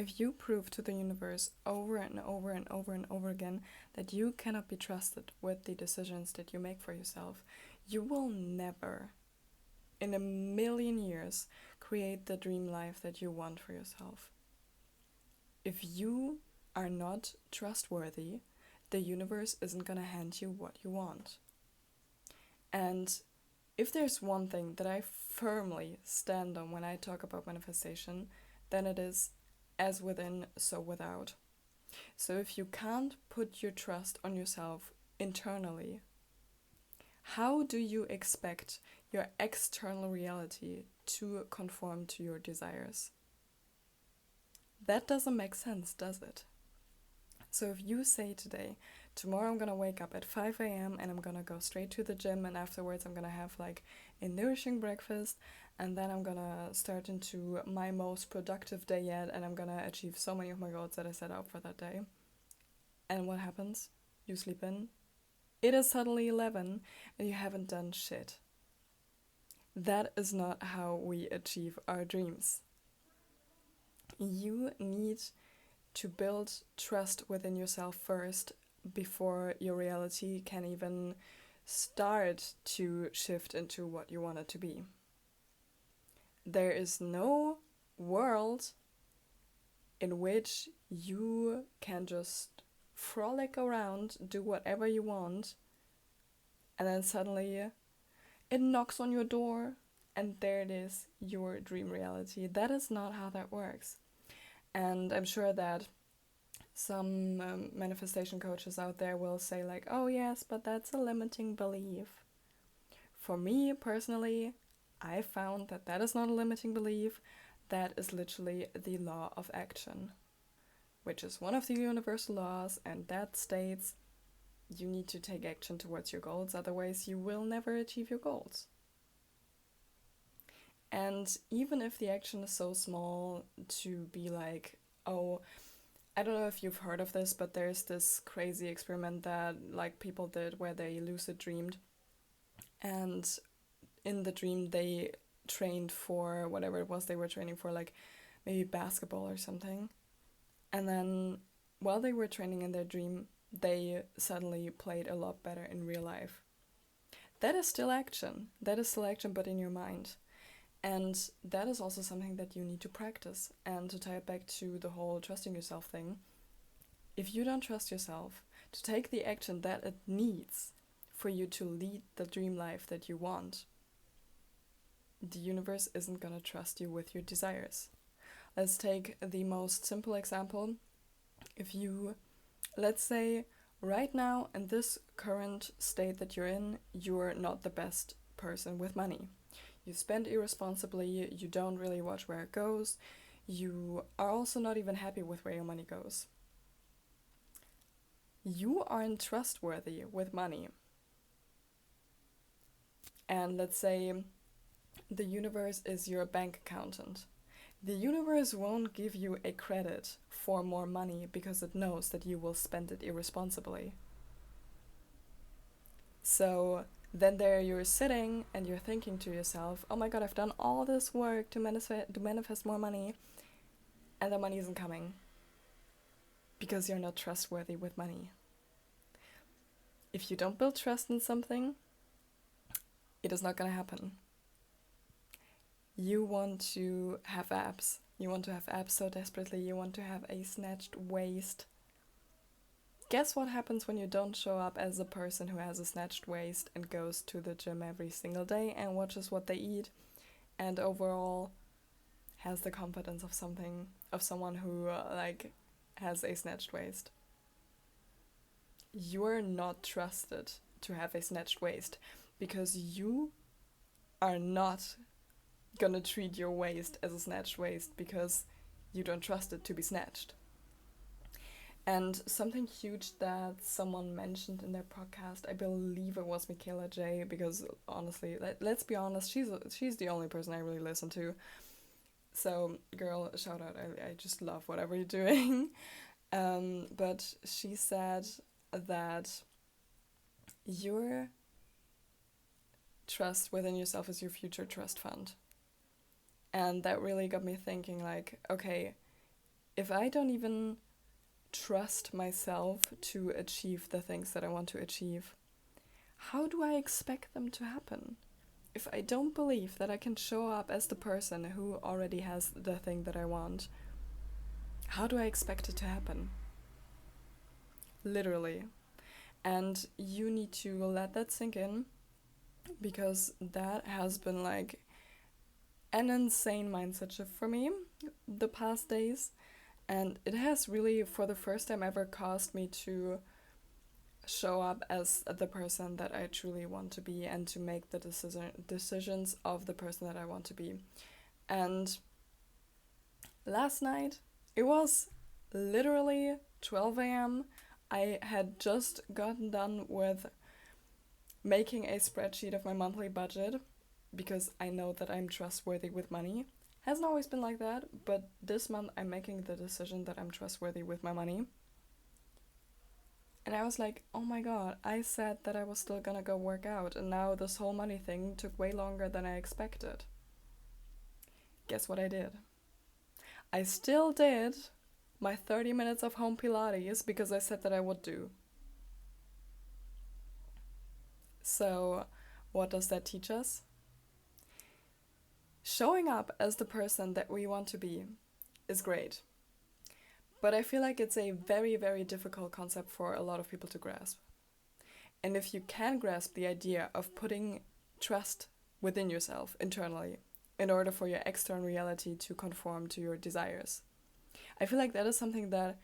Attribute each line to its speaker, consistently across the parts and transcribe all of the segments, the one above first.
Speaker 1: If you prove to the universe over and over and over and over again that you cannot be trusted with the decisions that you make for yourself, you will never, in a million years, create the dream life that you want for yourself. If you are not trustworthy, the universe isn't going to hand you what you want. And if there's one thing that I firmly stand on when I talk about manifestation, then it is as within, so without. So if you can't put your trust on yourself internally, how do you expect your external reality to conform to your desires? That doesn't make sense, does it? So if you say today, tomorrow I'm gonna wake up at 5 a.m. and I'm gonna go straight to the gym, and afterwards I'm gonna have like a nourishing breakfast, and then I'm gonna start into my most productive day yet, and I'm gonna achieve so many of my goals that I set out for that day. And what happens? You sleep in. It is suddenly 11 and you haven't done shit. That is not how we achieve our dreams. You need to build trust within yourself first before your reality can even start to shift into what you want it to be. There is no world in which you can just frolic around, do whatever you want, and then suddenly it knocks on your door and there it is, your dream reality. That is not how that works. And I'm sure that some manifestation coaches out there will say like, oh yes, but that's a limiting belief. For me personally, I found that that is not a limiting belief. That is literally the law of action, which is one of the universal laws, and that states you need to take action towards your goals, otherwise you will never achieve your goals. And even if the action is so small to be like, oh, I don't know if you've heard of this, but there's this crazy experiment that like people did where they lucid dreamed, and in the dream they trained for whatever it was they were training for, like maybe basketball or something. And then while they were training in their dream, they suddenly played a lot better in real life. That is still action. That is still action, but in your mind. And that is also something that you need to practice. And to tie it back to the whole trusting yourself thing, if you don't trust yourself to take the action that it needs for you to lead the dream life that you want, the universe isn't going to trust you with your desires. Let's take the most simple example. If you, let's say, right now in this current state that you're in, you're not the best person with money. You spend irresponsibly, you don't really watch where it goes, you are also not even happy with where your money goes. You aren't trustworthy with money. And let's say the universe is your bank accountant. The universe won't give you a credit for more money because it knows that you will spend it irresponsibly. So then there you're sitting and you're thinking to yourself, oh my god, I've done all this work to manifest more money, and the money isn't coming because you're not trustworthy with money. If you don't build trust in something, it is not going to happen. You want to have abs. You want to have abs so desperately. You want to have a snatched waist. Guess what happens when you don't show up as a person who has a snatched waist and goes to the gym every single day and watches what they eat and overall has the confidence of someone who has a snatched waist? You're not trusted to have a snatched waist because you are not gonna treat your waist as a snatched waist because you don't trust it to be snatched. And something huge that someone mentioned in their podcast, I believe it was Michaela J, because honestly, let's be honest, she's the only person I really listen to. So, girl, shout out, I just love whatever you're doing. But she said that your trust within yourself is your future trust fund. And that really got me thinking, like, okay, If I don't even trust myself to achieve the things that I want to achieve, how do I expect them to happen? If I don't believe that I can show up as the person who already has the thing that I want, how do I expect it to happen? Literally. And you need to let that sink in, because that has been like an insane mindset shift for me the past days. And it has really, for the first time ever, caused me to show up as the person that I truly want to be, and to make the decisions of the person that I want to be. And last night, it was literally 12 a.m. I had just gotten done with making a spreadsheet of my monthly budget, because I know that I'm trustworthy with money. Hasn't always been like that, but this month I'm making the decision that I'm trustworthy with my money. And I was like, oh my god, I said that I was still gonna go work out, and now this whole money thing took way longer than I expected. Guess what I did? I still did my 30 minutes of home Pilates because I said that I would do. So, what does that teach us? Showing up as the person that we want to be is great. But I feel like it's a very, very difficult concept for a lot of people to grasp. And if you can grasp the idea of putting trust within yourself internally in order for your external reality to conform to your desires, I feel like that is something that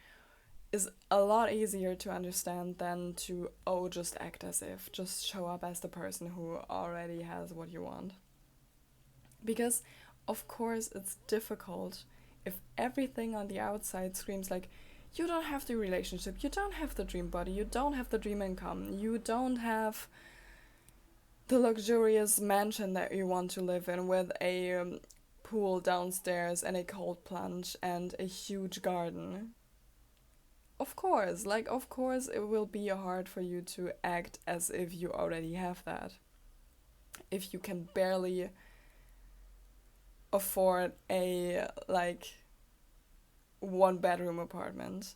Speaker 1: is a lot easier to understand than to, just act as if, just show up as the person who already has what you want. Because, of course, it's difficult if everything on the outside screams like, you don't have the relationship, you don't have the dream body, you don't have the dream income, you don't have the luxurious mansion that you want to live in with a pool downstairs and a cold plunge and a huge garden. Of course it will be hard for you to act as if you already have that. If you can barely afford a one bedroom apartment.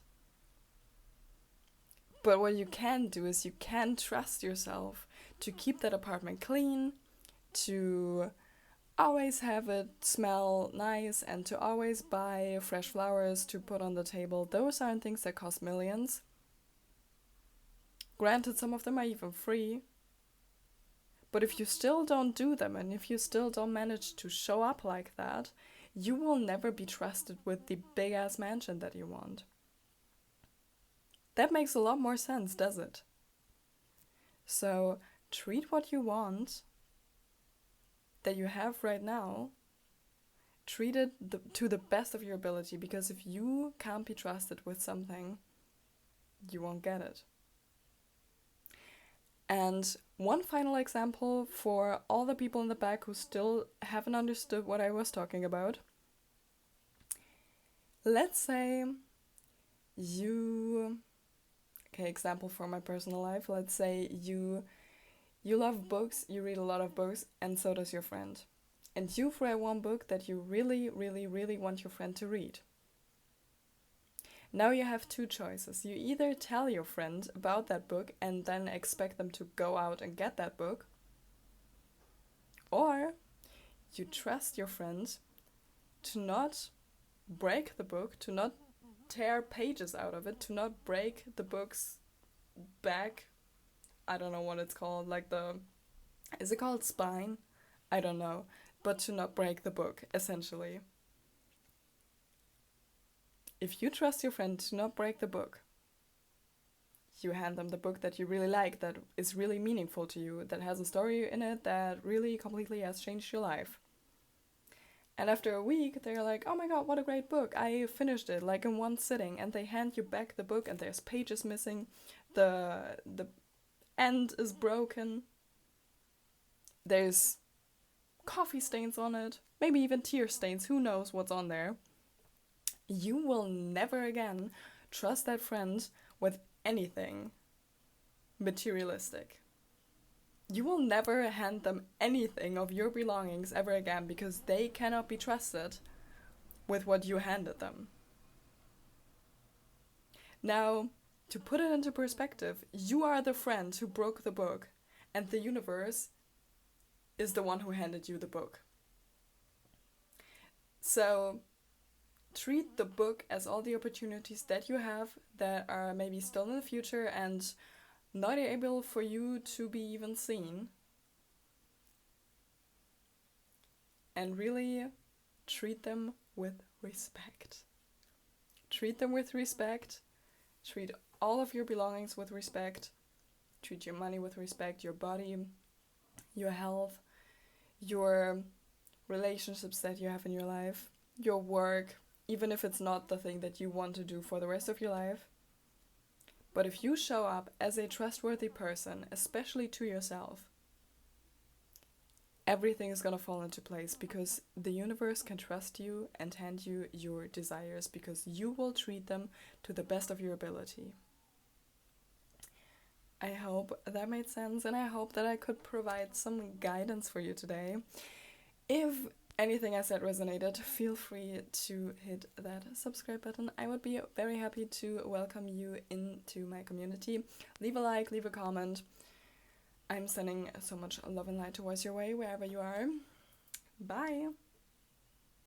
Speaker 1: But what you can do is you can trust yourself to keep that apartment clean, to always have it smell nice, and to always buy fresh flowers to put on the table. Those aren't things that cost millions. Granted, some of them are even free. But if you still don't do them, and if you still don't manage to show up like that, you will never be trusted with the big-ass mansion that you want. That makes a lot more sense, does it? So, treat what you want that you have right now, treat it to the best of your ability, because if you can't be trusted with something, you won't get it. And one final example for all the people in the back who still haven't understood what I was talking about. Let's say example for my personal life. Let's say you love books, you read a lot of books, and so does your friend. And you've read one book that you really, really, really want your friend to read. Now you have two choices. You either tell your friend about that book and then expect them to go out and get that book, or you trust your friend to not break the book, to not tear pages out of it, to not break the book's back. I don't know what it's called, is it called spine? I don't know, but to not break the book, essentially. If you trust your friend to not break the book, you hand them the book that you really like, that is really meaningful to you, that has a story in it that really completely has changed your life. And after a week, they're like, oh my god, what a great book. I finished it in one sitting. And they hand you back the book and there's pages missing. The end is broken. There's coffee stains on it. Maybe even tear stains. Who knows what's on there. You will never again trust that friend with anything materialistic. You will never hand them anything of your belongings ever again, because they cannot be trusted with what you handed them. Now, to put it into perspective, you are the friend who broke the book, and the universe is the one who handed you the book. So, treat the book as all the opportunities that you have that are maybe still in the future and not able for you to be even seen. And really treat them with respect. Treat them with respect. Treat all of your belongings with respect. Treat your money with respect, your body, your health, your relationships that you have in your life, your work, even if it's not the thing that you want to do for the rest of your life. But if you show up as a trustworthy person, especially to yourself, everything is going to fall into place because the universe can trust you and hand you your desires because you will treat them to the best of your ability. I hope that made sense, and I hope that I could provide some guidance for you today. If anything I said resonated, feel free to hit that subscribe button. I would be very happy to welcome you into my community. Leave a like, leave a comment. I'm sending so much love and light towards your way wherever you are. Bye!